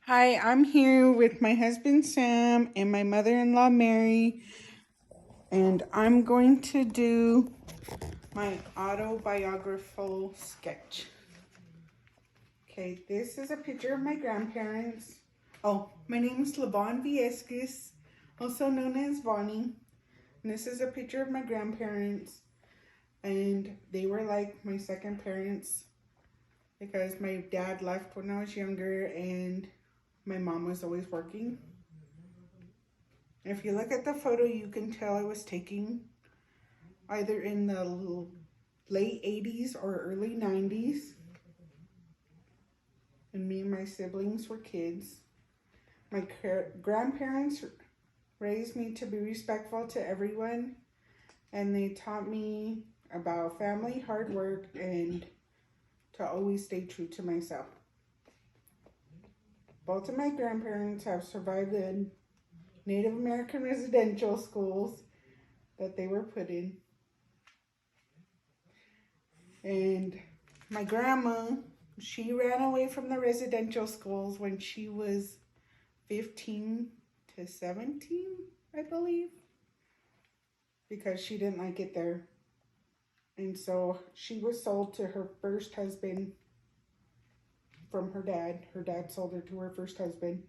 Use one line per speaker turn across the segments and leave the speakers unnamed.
Hi, I'm here with my husband Sam and my mother-in-law Mary, and I'm going to do my autobiographical sketch. Okay, this is a picture of my grandparents. Oh, my name is Lavon Viescas, also known as Vonnie. And this is a picture of my grandparents, and they were like my second parents because my dad left when I was younger and my mom was always working. If you look at the photo, you can tell I was taken either in the late 80s or early 90s. And me and my siblings were kids. My grandparents raised me to be respectful to everyone, and they taught me about family, hard work, and to always stay true to myself. Both of my grandparents have survived the Native American residential schools that they were put in. And my grandma, she ran away from the residential schools when she was 15 to 17, I believe, because she didn't like it there. And so she was sold to her first husband from her dad. Her dad sold her to her first husband.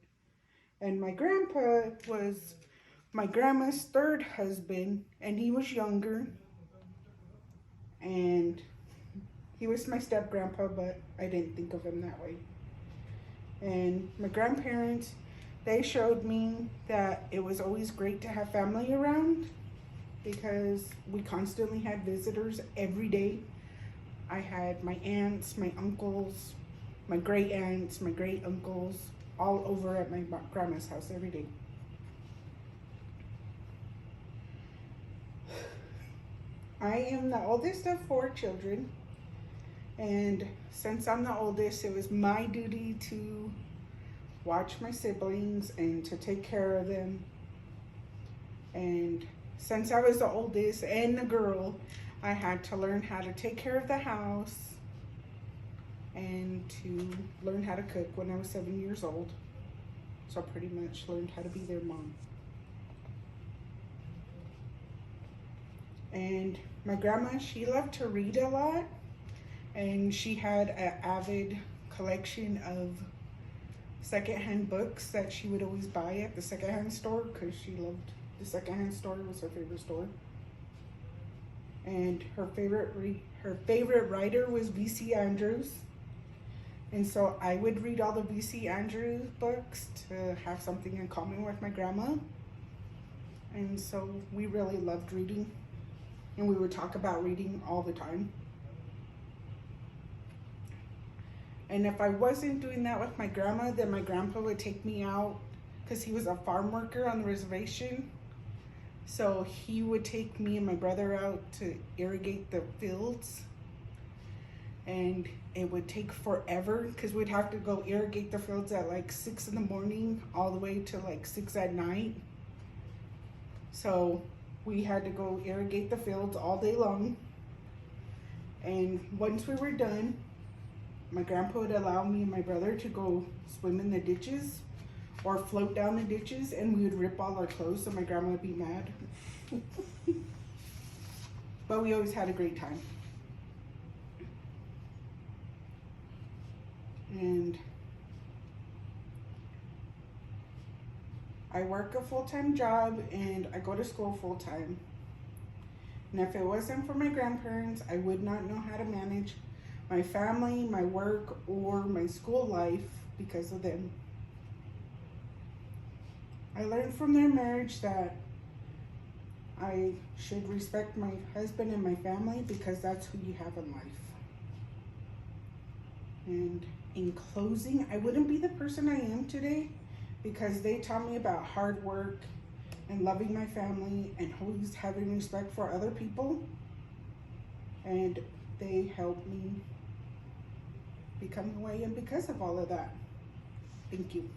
And my grandpa was my grandma's third husband, and he was younger. And he was my step-grandpa, but I didn't think of him that way. And my grandparents, they showed me that it was always great to have family around because we constantly had visitors every day. I had my aunts, my uncles, my great aunts, my great uncles, all over at my grandma's house every day. I am the oldest of 4 children, and since I'm the oldest, it was my duty to watch my siblings and to take care of them. And since I was the oldest and the girl, I had to learn how to take care of the house and to learn how to cook when I was 7 years old. So I pretty much learned how to be their mom. And my grandma, she loved to read a lot, and she had an avid collection of secondhand books that she would always buy at the secondhand store because she loved the secondhand store. Was her favorite store. And her favorite writer was V.C. Andrews. And so I would read all the V.C. Andrews books to have something in common with my grandma. And so we really loved reading, and we would talk about reading all the time. And if I wasn't doing that with my grandma, then my grandpa would take me out because he was a farm worker on the reservation. So he would take me and my brother out to irrigate the fields. And it would take forever because we'd have to go irrigate the fields at like 6 in the morning all the way to like 6 at night. So we had to go irrigate the fields all day long. And once we were done, my grandpa would allow me and my brother to go swim in the ditches or float down the ditches, and we would rip all our clothes so my grandma would be mad. But we always had a great time. And I work a full-time job and I go to school full-time. And if it wasn't for my grandparents, I would not know how to manage my family, my work, or my school life because of them. I learned from their marriage that I should respect my husband and my family because that's who you have in life. And in closing, I wouldn't be the person I am today because they taught me about hard work and loving my family and always having respect for other people. And they helped me become who I am because of all of that. Thank you.